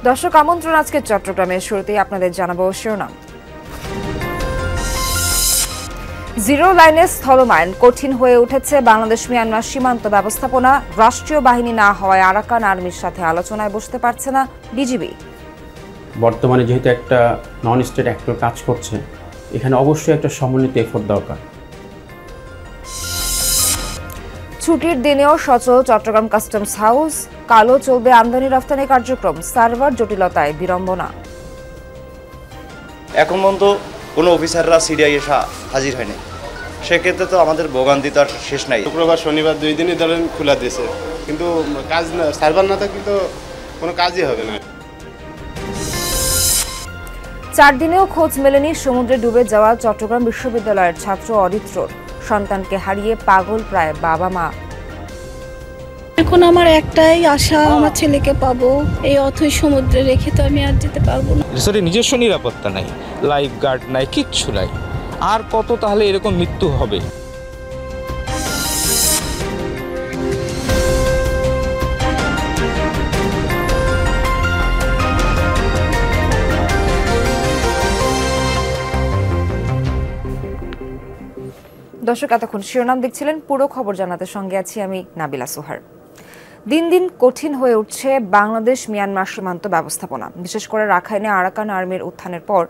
দর্শক আমন্ত্রণ আজকে চট্টগ্রামের শুরুতেই আপনাদের জানাবো শিরোনাম। জিরো লাইনে স্থলমাইন কঠিন হয়ে উঠেছে বাংলাদেশ মিয়ানমার সীমান্ত ব্যবস্থাপনা। রাষ্ট্রীয় বাহিনী না হওয়ায় আরাকান আর্মির সাথে আলোচনায় বসতে পারছে না বিজিবি। বর্তমানে যেহেতু একটা নন স্টেট অ্যাক্টর কাজ করছে, এখানে অবশ্যই একটা সমন্বিত এফোর্ট দরকার। ছুটির দিনেও সচল চট্টগ্রাম কাস্টমস হাউস, কালো চলবে আমদানি রপ্তানি কার্যক্রম, সার্ভার জটিলতায় বিড়ম্বনা। এখন পর্যন্ত কোনো অফিসাররা সিরিয়ায় এসে হাজির হয়নি, সেক্ষেত্রে তো আমাদের ভোগান্তি তার শেষ নাই। শুক্রবার শনিবার 2 দিনই ধরেন খোলা দিয়েছে, কিন্তু কাজ না, সার্ভার না থাকলে তো কোনো কাজই হবে না। 4 দিনেও খোঁজ মেলেনি সমুদ্রে ডুবে যাওয়া চট্টগ্রাম বিশ্ববিদ্যালয়ের ছাত্র অরিত্রর। সন্তানকে হারিয়ে পাগল প্রায় বাবা মা। এখন আমার একটাই আশা, আমার ছেলেকে পাবো। এই অথৈ সমুদ্রে রেখে তো আমি আর যেতে পারবো না। রিসোর্টে নিজস্ব নিরাপত্তা নাই, লাইফ গার্ড নাই, কিচ্ছু নাই। আর কত তাহলে এরকম মৃত্যু হবে? দর্শক এতক্ষণ শিরোনাম দেখছিলেন, পুরো খবর জানাতে সঙ্গে আছি আমি নাবিলা সোহার। দিন দিন কঠিন হয়ে উঠছে বাংলাদেশ মিয়ানমার সীমান্ত ব্যবস্থাপনা। বিশেষ করে রাখাইনে আরাকান আর্মির উত্থানের পর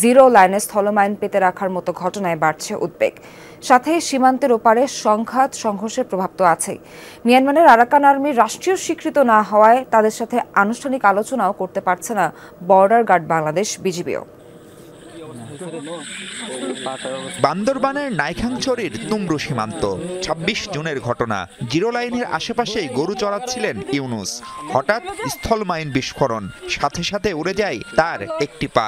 জিরো লাইনে স্থলমাইন পেতে রাখার মতো ঘটনায় বাড়ছে উদ্বেগ। সাথে সীমান্তের ওপারে সংঘাত সংঘর্ষের প্রভাব তো আছেই। মিয়ানমারের আরাকান আর্মির রাষ্ট্রীয় স্বীকৃত না হওয়ায় তাদের সাথে আনুষ্ঠানিক আলোচনাও করতে পারছে না বর্ডার গার্ড বাংলাদেশ বিজিবিও। বান্দরবানের নাইখাংছড়ির তুমরু সীমান্ত ২৬ জুনের ঘটনা। জিরো লাইনের আশেপাশেই গরু চড়াচ্ছিলেন ইউনুস। হঠাৎ স্থল মাইন বিস্ফোরণ, সাথে সাথে উড়ে যায় তার একটি পা।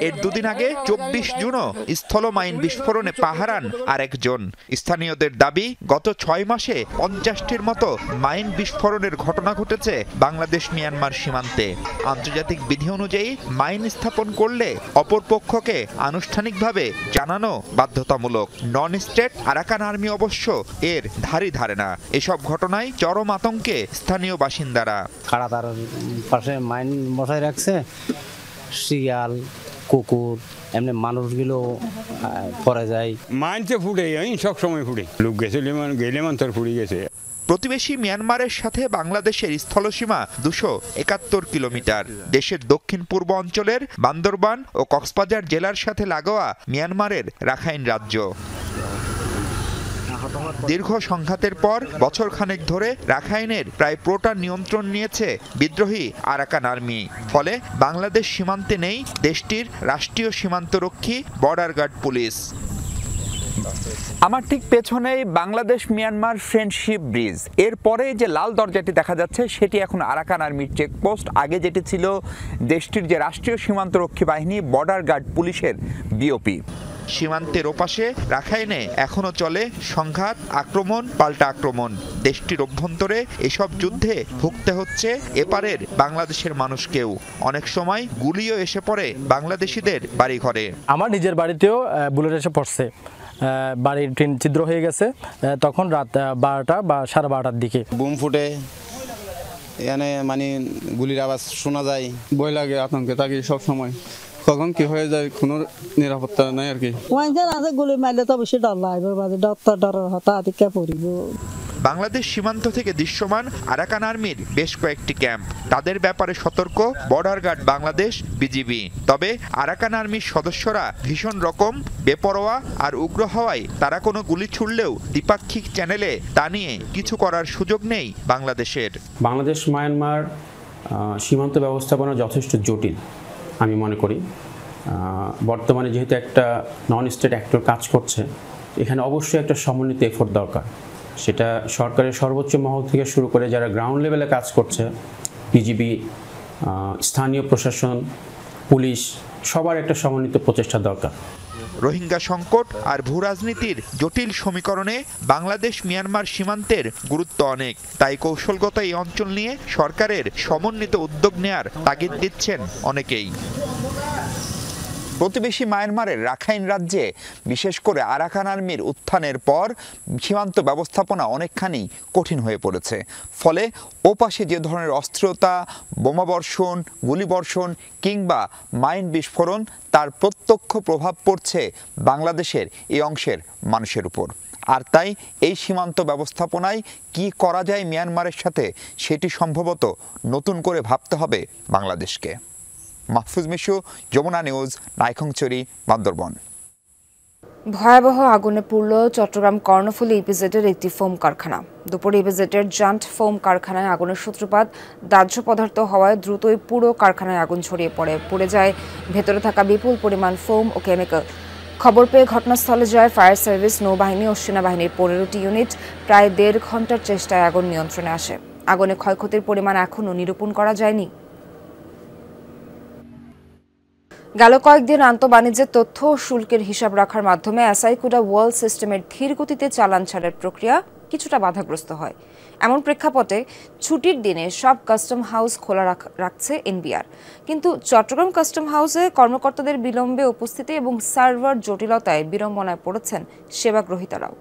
এর 2 দিন আগে ২৪ জুনও স্থল মাইন বিস্ফোরণে পা হারান আরেকজন। স্থানীয়দের দাবি, গত 6 মাসে 50টির মতো মাইন বিস্ফোরণের ঘটনা ঘটেছে বাংলাদেশ মিয়ানমার সীমান্তে। আন্তর্জাতিক বিধি অনুযায়ী মাইন স্থাপন করলে অপরপক্ষকে আনুষ্ঠানিকভাবে জানানো বাধ্যতামূলক। নন স্টেট আরাকান আর্মি অবশ্য এর ধারই ধারে না। এসব ঘটনায় চরম আতঙ্কে স্থানীয় বাসিন্দারা। কারাতার পাশে মাইন বসায় রাখছে, শিয়াল কুকুর এমনি মানুষগুলো পরে যায়। মাইনতে ফুটে সব সময় ফুটে, লোক গেছে গেলে মান তোর ফুটে গেছে। প্রতিবেশী মিয়ানমারের সাথে বাংলাদেশের স্থলসীমা 271 কিলোমিটার। দেশের দক্ষিণ পূর্ব অঞ্চলের বান্দরবান ও কক্সবাজার জেলার সাথে লাগোয়া মিয়ানমারের রাখাইন রাজ্য। দীর্ঘ সংঘাতের পর বছরখানেক ধরে রাখাইনের প্রায় পুরোটা নিয়ন্ত্রণ নিয়েছে বিদ্রোহী আরাকান আর্মি। ফলে বাংলাদেশ সীমান্তে নেই দেশটির রাষ্ট্রীয় সীমান্তরক্ষী বর্ডার গার্ড পুলিশ। আমার ঠিক পেছনেই বাংলাদেশ মিয়ানমার ফ্রেন্ডশিপ ব্রিজ। এরপরে যে লাল দরজাটি দেখা যাচ্ছে সেটি এখন আরাকান আর্মির চেকপোস্ট। আগে যেটি ছিল দেশটির যে রাষ্ট্রীয় সীমান্তরক্ষী বাহিনী বর্ডার গার্ড পুলিশের বিওপি। সীমান্তের ওপাশে রাখাইনে এখনো চলে সংঘাত, আক্রমণ পাল্টা আক্রমণ। দেশটির অভ্যন্তরে এসব যুদ্ধে ভুগতে হচ্ছে এপারের বাংলাদেশের মানুষকেও। অনেক সময় গুলিও এসে পড়ে বাংলাদেশিদের বাড়িঘরে। আমার নিজের বাড়িতেও বুলেট এসে পড়ছে, বাড়ির টিন ছিদ্র হয়ে গেছে। তখন রাত 12টা বা 12:30টার দিকে বুম ফুটে, এখানে মানে গুলির আওয়াজ শোনা যায়। ভয় লাগে, আতঙ্কে থাকি সব সময়, কখন কি হয়ে যায় কোনো নিরাপত্তা নাই আর কি। গুলি মারলে তো বেশি ডর লাগবে, ডরের হঠাৎ পড়িব। বাংলাদেশ সীমান্ত থেকে দৃশ্যমান আরাকান আর্মির বেশ কয়েকটি ক্যাম্প। তাদের ব্যাপারে সতর্ক বর্ডার গার্ড বাংলাদেশ বিজিবি। তবে আরাকান আর্মির সদস্যরা ভীষণ রকম বেপরোয়া আর উগ্র হওয়ায় তারা কোনো গুলি ছুড়লেও দ্বিপাক্ষিক চ্যানেলে তা নিয়ে কিছু করার সুযোগ নেই বাংলাদেশের। বাংলাদেশ মায়ানমার সীমান্ত ব্যবস্থাপনা যথেষ্ট জটিল আমি মনে করি। বর্তমানে যেহেতু একটা নন স্টেট অ্যাক্টর কাজ করছে, এখানে অবশ্যই একটা সমন্বিত এফোর্ট দরকার। সেটা সরকারের সর্বোচ্চ মহল থেকে শুরু করে যারা গ্রাউন্ড লেভেলে কাজ করছে, বিজিবি, স্থানীয় প্রশাসন, পুলিশ, সবার একটা সমন্বিত প্রচেষ্টা দরকার। রোহিঙ্গা সংকট আর ভূরাজনীতির জটিল সমীকরণে বাংলাদেশ মিয়ানমার সীমান্তের গুরুত্ব অনেক। তাই কৌশলগত এই অঞ্চল নিয়ে সরকারের সমন্বিত উদ্যোগ নেয়ার তাগিদ দিচ্ছেন অনেকেই। প্রতিবেশী মায়ানমারের রাখাইন রাজ্যে বিশেষ করে আরাকান আর্মির উত্থানের পর সীমান্ত ব্যবস্থাপনা অনেকখানি কঠিন হয়ে পড়েছে। ফলে ওপাশে যে ধরনের অস্থিরতা, বোমাবর্ষণ, গুলিবর্ষণ কিংবা মাইন বিস্ফোরণ তার প্রত্যক্ষ প্রভাব পড়ছে বাংলাদেশের এই অংশের মানুষের উপর। আর তাই এই সীমান্ত ব্যবস্থাপনায় কি করা যায় মিয়ানমারের সাথে সেটি সম্ভবত নতুন করে ভাবতে হবে বাংলাদেশকে। মাহফুজ মিশু, যমুনা নিউজ, নাইখংছড়ি, বান্দরবন। ভয়াবহ আগুনে পুড়ল চট্টগ্রাম কর্ণফুলী ইপিজেডের একটি ফোম কারখানা। দুপুরে ইপিজেডের জান্ট ফোম কারখানায় আগুনের সূত্রপাত দাহ্য পদার্থ হওয়ায় দ্রুতই পুরো কারখানায় আগুন ছড়িয়ে পড়ে। পুড়ে যায় ভেতরে থাকা বিপুল পরিমাণ ফোম ও কেমিক্যাল। খবর পেয়ে ঘটনাস্থলে যায় ফায়ার সার্ভিস, নৌবাহিনী ও সেনাবাহিনীর 15টি ইউনিট। প্রায় 1.5 ঘন্টার চেষ্টায় আগুন নিয়ন্ত্রণে আসে। আগুনে ক্ষয়ক্ষতির পরিমাণ এখনও নিরূপণ করা যায়নি। গেল কয়েকদিন আন্তঃবাণিজ্যের তথ্য ও শুল্কের হিসাব রাখার মাধ্যমে আসাইকুডা ওয়ার্ল্ড সিস্টেমের ধীর গতিতে চালান ছাড়ের প্রক্রিয়া কিছুটা বাধাগ্রস্ত হয়। এমন প্রেক্ষাপটে ছুটির দিনে সব কাস্টম হাউস খোলা রাখছে এনবিআর। কিন্তু চট্টগ্রাম কাস্টম হাউসে কর্মকর্তাদের বিলম্বে উপস্থিতি এবং সার্ভার জটিলতায় বিড়ম্বনায় পড়েছেন সেবাগ্রহীতারাও।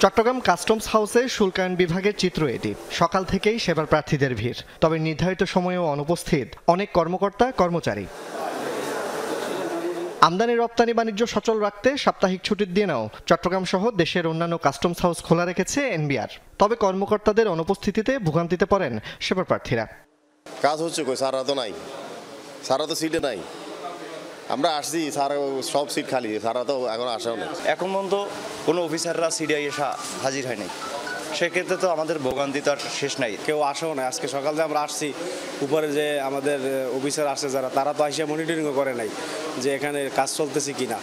চট্টগ্রাম কাস্টমস হাউসে শুল্কায়ন বিভাগের চিত্র এটি। সকাল থেকেই সেবার প্রার্থীদের ভিড়, তবে নির্ধারিত সময়েও অনুপস্থিত অনেক কর্মকর্তা কর্মচারী। আমদানি রপ্তানি বাণিজ্য সচল রাখতে সাপ্তাহিক ছুটির দিনেও চট্টগ্রাম সহ দেশের অন্যান্য কাস্টমস হাউস খোলা রেখেছে এনবিআর। তবে কর্মকর্তাদের অনুপস্থিতিতে ভোগান্তিতে পড়েন সেবার প্রার্থীরা। কাজ হচ্ছে কই, সারা তো নাই, সারা তো সিটে নাই। আমরা আসছি, সারা সব সিট খালি, সারা তো এখন আসাও নেই। এখন পর্যন্ত কোনো অফিসাররা সিডিআই এসে হাজির হয়নি। সেক্ষেত্রে তো আমাদের ভোগান্তি তো আর শেষ নাই। কেউ আসেও না। আজকে সকালে আমরা আসছি, উপরে যে আমাদের অফিসার আসে যারা, তারা তো এসে মনিটরিংও করে নাই যে এখানে কাজ চলতেছে কিনা।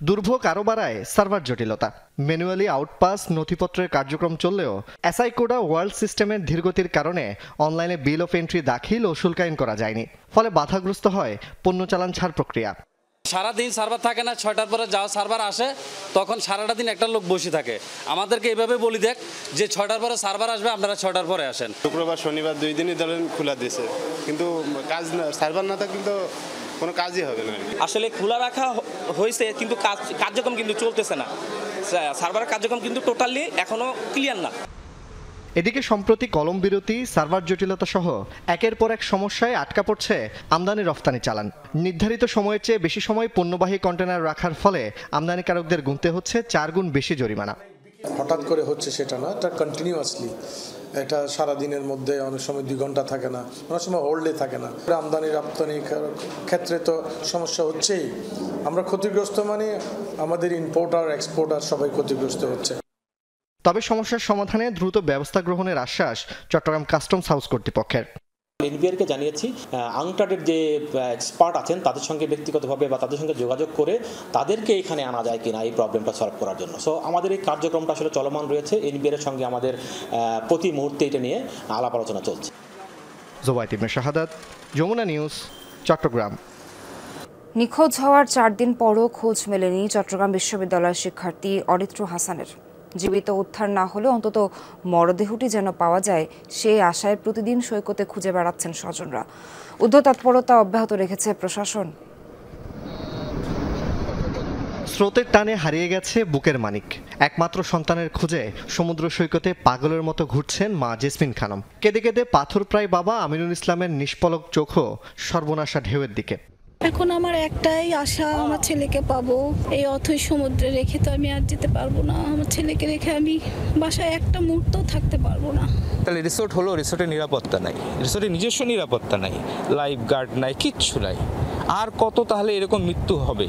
দুর্ভোগ আরও বাড়ায় সার্ভার জটিলতা। ম্যানুয়ালি আউটপাস নথিপত্রের কার্যক্রম চললেও আসাইকুডা ওয়ার্ল্ড সিস্টেমের ধীরগতির কারণে অনলাইনে বিল অফ এন্ট্রি দাখিল ও শুল্কায়ন করা যায়নি। ফলে বাধাগ্রস্ত হয় পণ্য চালান ছাড় প্রক্রিয়া। সারাদিন সার্ভার থাকে না, 6টার পরে যাও সার্ভার আসে, তখন সারাটা দিন একটা লোক বসে থাকে। আমাদেরকে এইভাবে বলি দেখ যে 6টার পরে সার্ভার আসবে, আপনারা 6টার পরে আসেন। শুক্রবার শনিবার 2 দিনই ধরেন খোলা দিয়েছে, কিন্তু কাজ না, সার্ভার না থাকলে তো কোনো কাজই হবে না। আসলে খোলা রাখা হয়েছে কিন্তু কার্যক্রম কিন্তু চলতেছে না। সার্ভারের কার্যক্রম কিন্তু টোটালি এখনো ক্লিয়ার না। এদিকে সম্প্রতি কলম বিরতি, সার্ভার জটিলতা সহ একের পর এক সমস্যায় আটকা পড়ছে আমদানি রফতানি চালান। নির্ধারিত সময়ের চেয়ে বেশি সময় পণ্যবাহী কন্টেনার রাখার ফলে আমদানিকারকদের গুনতে হচ্ছে 4 গুণ বেশি জরিমানা। হঠাৎ করে হচ্ছে সেটা না, এটা কন্টিনিউয়াসলি, এটা সারাদিনের মধ্যে অনেক সময় 2 ঘন্টা থাকে না, অনেক সময় হোল্ডে থাকে না। আমদানি রপ্তানি ক্ষেত্রে তো সমস্যা হচ্ছেই। আমরা ক্ষতিগ্রস্ত মানে আমাদের ইম্পোর্টার এক্সপোর্টার সবাই ক্ষতিগ্রস্ত হচ্ছে। তবে সমস্যার সমাধানে দ্রুত ব্যবস্থা গ্রহণের আশ্বাস চট্টগ্রাম কাস্টমস হাউস কর্তৃপক্ষের। এনবিআরকে জানিয়েছি আনটার্ডের যে এক্সপার্ট আছেন তাদের সঙ্গে ব্যক্তিগতভাবে বা তাদের সঙ্গে যোগাযোগ করে তাদেরকে এখানে আনা যায় কিনা এই প্রবলেমটা সলভ করার জন্য। সো আমাদের এই কার্যক্রমটা আসলে চলমান রয়েছে। এনবিআর এর সঙ্গে আমাদের প্রতি মুহূর্তে এটা নিয়ে আলাপ আলোচনা চলছে। জোবায়েত ইবনে শাহাদাত, যমুনা নিউজ, চট্টগ্রাম। নিখোঁজ হওয়ার 4 দিন পরও খোঁজ মেলেনি চট্টগ্রাম বিশ্ববিদ্যালয়ের শিক্ষার্থী অরিত্র হাসানের। জীবিত উদ্ধার না হলেও অন্তত মরদেহটি যেন পাওয়া যায় সেই আশায় প্রতিদিন সৈকতে খুঁজে বেড়াচ্ছেন স্বজনরা। উদ্ধার তৎপরতা অব্যাহত রেখেছে প্রশাসন। স্রোতের টানে হারিয়ে গেছে বুকের মানিক। একমাত্র সন্তানের খোঁজে সমুদ্র সৈকতে পাগলের মতো ঘুরছেন মা জেসমিন খানম। কেঁদে কেঁদে পাথরপ্রায় বাবা আমিনুল ইসলামের নিষ্পলক চোখও সর্বনাশা ঢেউয়ের দিকে। এখন আমার একটাই আশা, আমার ছেলেকে পাবো। এই অথৈ সমুদ্রে রেখে তো আমি আর যেতে পারবো না। আমার ছেলেকে রেখে আমি বাসায় একটা মুহূর্তও থাকতে পারবো না। তাহলে রিসোর্ট হলো, রিসোর্টের নিরাপত্তা নাই, রিসোর্টের নিজস্ব নিরাপত্তা নাই, লাইফ গার্ড নাই, কিচ্ছু নাই। আর কত তাহলে এরকম মৃত্যু হবে?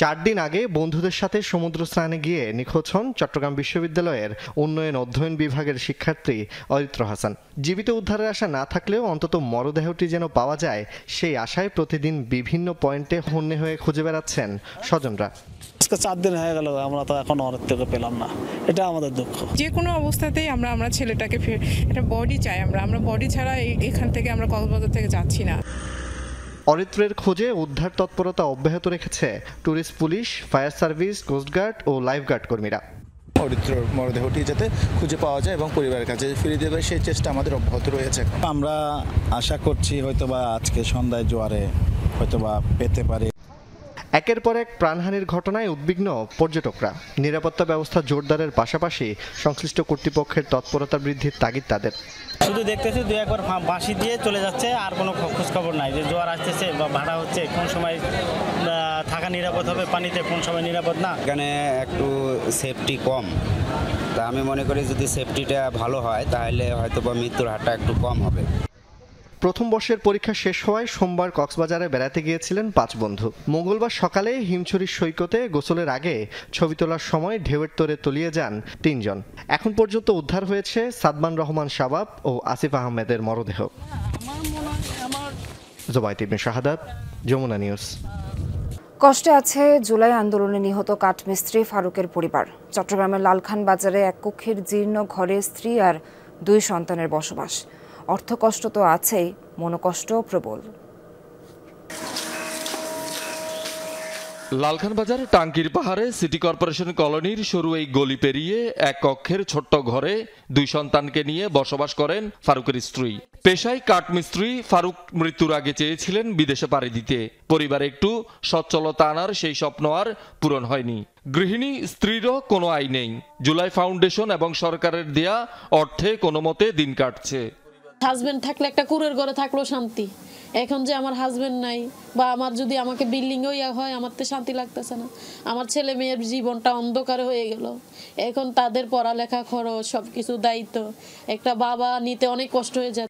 4 দিন আগে বন্ধুদের সাথে সমুদ্র স্নানে গিয়ে নিখোঁজ হন চট্টগ্রাম বিশ্ববিদ্যালয়ের উন্নয়ন অধ্যয়ন বিভাগের শিক্ষার্থী অরিত্র হাসান। জীবিত উদ্ধারের আশা না থাকলেও অন্তত মরদেহটি যেন পাওয়া যায় সেই আশায় প্রতিদিন বিভিন্ন পয়েন্টে হন্যে হয়ে খুঁজে বেড়াচ্ছেন স্বজনরা। আজকে 4 দিন হয়ে গেল, আমরা তো এখন অরিত্রকে পেলাম না। এটা আমাদের দুঃখ। যে কোনো অবস্থাতেই আমরা ছেলেটাকে একটা বডি চাই। আমরা বডি ছাড়া এখান থেকে আমরা কক্সবাজার থেকে যাচ্ছি না। অরিত্রের খোঁজে উদ্ধার তৎপরতা অব্যাহত রেখেছে tourist police, fire service, coastguard ও লাইফগার্ড কর্মীরা। মরদেহটি যাতে খুঁজে পাওয়া যায় এবং পরিবারের কাছে ফিরিয়ে দেবে সেই চেষ্টা আমাদের অব্যাহত রয়েছে। আমরা আশা করছি হয়তোবা আজকে সন্ধ্যায় জোয়ারে হয়তোবা পেতে পারি। একের পর এক প্রাণহানির ঘটনায় উদ্বিগ্ন পর্যটকরা। নিরাপত্তা ব্যবস্থা জোরদারের পাশাপাশি সংশ্লিষ্ট কর্তৃপক্ষের তৎপরতা বৃদ্ধির তাগিদ তাদের। শুধু দেখতেছি দু একবার বাঁশি দিয়ে চলে যাচ্ছে, আর কোনো খোঁজ খবর নাই যে জোয়ার আসতেছে বা ভাড়া হচ্ছে, কোন সময় থাকা নিরাপদ হবে পানিতে, কোন সময় নিরাপদ না। এখানে একটু সেফটি কম, তা আমি মনে করি যদি সেফটিটা ভালো হয় তাহলে হয়তো বা মৃত্যুর হারটা একটু কম হবে। প্রথম বর্ষের পরীক্ষা শেষ হওয়ায় সোমবার কক্সবাজারে বেড়াতে গিয়েছিলেন 5 বন্ধু। মঙ্গলবার সকালে হিমছড়ির সৈকতে গোসলের আগে ছবি তোলার সময় ঢেউয়ের তোরে তলিয়ে যান 3 জন। এখন পর্যন্ত উদ্ধার হয়েছে সাদমান রহমান শাবাব ও আসিফ আহমেদের মরদেহ। জোবায়েত ইবনে শাহাদাত, যমুনা নিউজ। কষ্টে আছে জুলাই আন্দোলনে নিহত কাঠমিস্ত্রি ফারুকের পরিবার। চট্টগ্রামের লালখান বাজারে এক কক্ষের জীর্ণ ঘরে স্ত্রী আর 2 সন্তানের বসবাস। অর্থকষ্ট তো আছেই, মনোকষ্ট প্রবল। লালখান বাজার টাঙ্কির পাহাড়ে সিটি কর্পোরেশন কলোনির সরু এই গলি পেরিয়ে এক কক্ষের ছোট্ট ঘরে 2 সন্তানকে নিয়ে বসবাস করেন ফারুকের স্ত্রী। পেশায় কাঠমিস্ত্রি ফারুক মৃত্যুর আগে চেয়েছিলেন বিদেশে পাড়ি দিতে। পরিবারে একটু সচ্ছলতা আনার সেই স্বপ্ন আর পূরণ হয়নি। গৃহিণী স্ত্রীরও কোনো আয় নেই। জুলাই ফাউন্ডেশন এবং সরকারের দেয়া অর্থে কোনো মতে দিন কাটছে। হাজবেন্ড থাকলে একটা কুড়ের ঘরে থাকলো শান্তি, এখন যে আমার হাজবেন্ড নাই বা আমার যদি আমাকে বিল্ডিংও হয়, আমার তো শান্তি লাগতেছে না। আমার ছেলে মেয়ের জীবনটা অন্ধকার হয়ে গেল। এখন তাদের পড়ালেখা খরচ, সবকিছু দায়িত্ব একটা বাবা নিতে অনেক কষ্ট হয়ে যায়।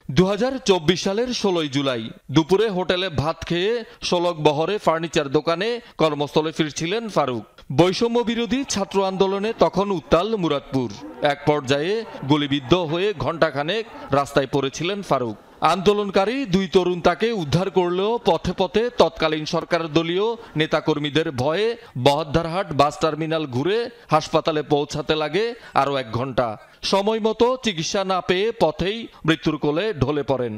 2024 সালের 16 জুলাই দুপুরে হোটেলে ভাত খেয়ে শোলক বহরে ফার্নিচার দোকানে কর্মস্থলে ফিরছিলেন ফারুক। বৈষম্য বিরোধী ছাত্র আন্দোলনে তখন উত্তাল মুরাদপুর। এক পর্যায়ে গুলিবিদ্ধ হয়ে ঘণ্টাখানেক রাস্তায় পড়েছিলেন ফারুক। আন্দোলনকারী 2 তরুণ তাকে উদ্ধার করলেও পথে পথে তৎকালীন সরকার দলীয় নেতাকর্মীদের ভয়ে বহদ্দারহাট বাস টার্মিনাল ঘুরে হাসপাতালে পৌঁছাতে লাগে আরও 1 ঘন্টা। সময় মতো চিকিৎসা না পেয়ে পথেই মৃত্যুর কোলে ঢলে পড়েন।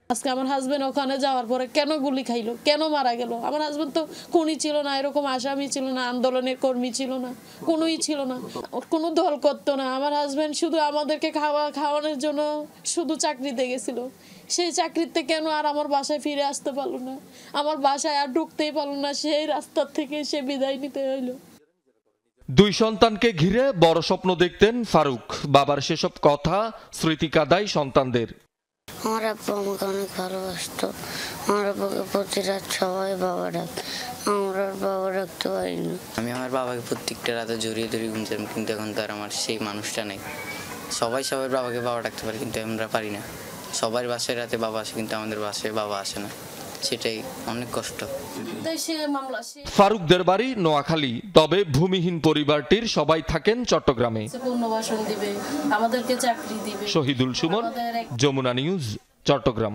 আজকে আমার হাজবেন্ড ওখানে যাওয়ার পরে কেন গুলি খাইলো, কেন মারা গেল? আমার হাজবেন্ড তো খুনি ছিল না, এরকম আসামি ছিল না, আন্দোলনের কর্মী ছিল না, কোনোই ছিল না, কোনো দল করতো না। আমার হাজবেন্ড শুধু আমাদেরকে খাওয়ানোর জন্য শুধু চাকরিতে গেছিল। সেই চাকরিতে কেন আর আমার বাসায় ফিরে আসতে পারলো না, আমার বাসায় আর ঢুকতেই পারলো না। সেই রাস্তার থেকে সে বিদায় নিতে হইলো। 2 সন্তানকে ঘিরে বড় স্বপ্ন দেখতেন ফারুক। বাবার সেসব কথা স্মৃতি কাদায় সন্তানদের। আমার আব্বু আমাকে অনেক ভালোবাসতো। আমার আব্বুকে প্রতি রাত সবাই বাবা ডাক, আমরা বাবা ডাকতে পারি না। আমি আমার বাবাকে প্রত্যেকটা রাতে জড়িয়ে ধরে ঘুমছিলাম, কিন্তু এখন তো আর আমার সেই মানুষটা নেই। সবাই সবার বাবাকে বাবা ডাকতে পারে, কিন্তু আমরা পারি না। সবার বাসায় রাতে বাবা আসে, কিন্তু আমাদের বাসায় বাবা আসে না, সেটাই অনেক কষ্ট। ফারুকদের বাড়ি নোয়াখালী, তবে ভূমিহীন পরিবারটির সবাই থাকেন চট্টগ্রামে। শহীদুল সুমন, যমুনা নিউজ, চট্টগ্রাম।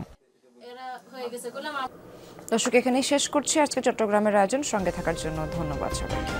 দর্শক, এখানেই শেষ করছি আজকে চট্টগ্রামের আয়োজন। সঙ্গে থাকার জন্য ধন্যবাদ সবাইকে।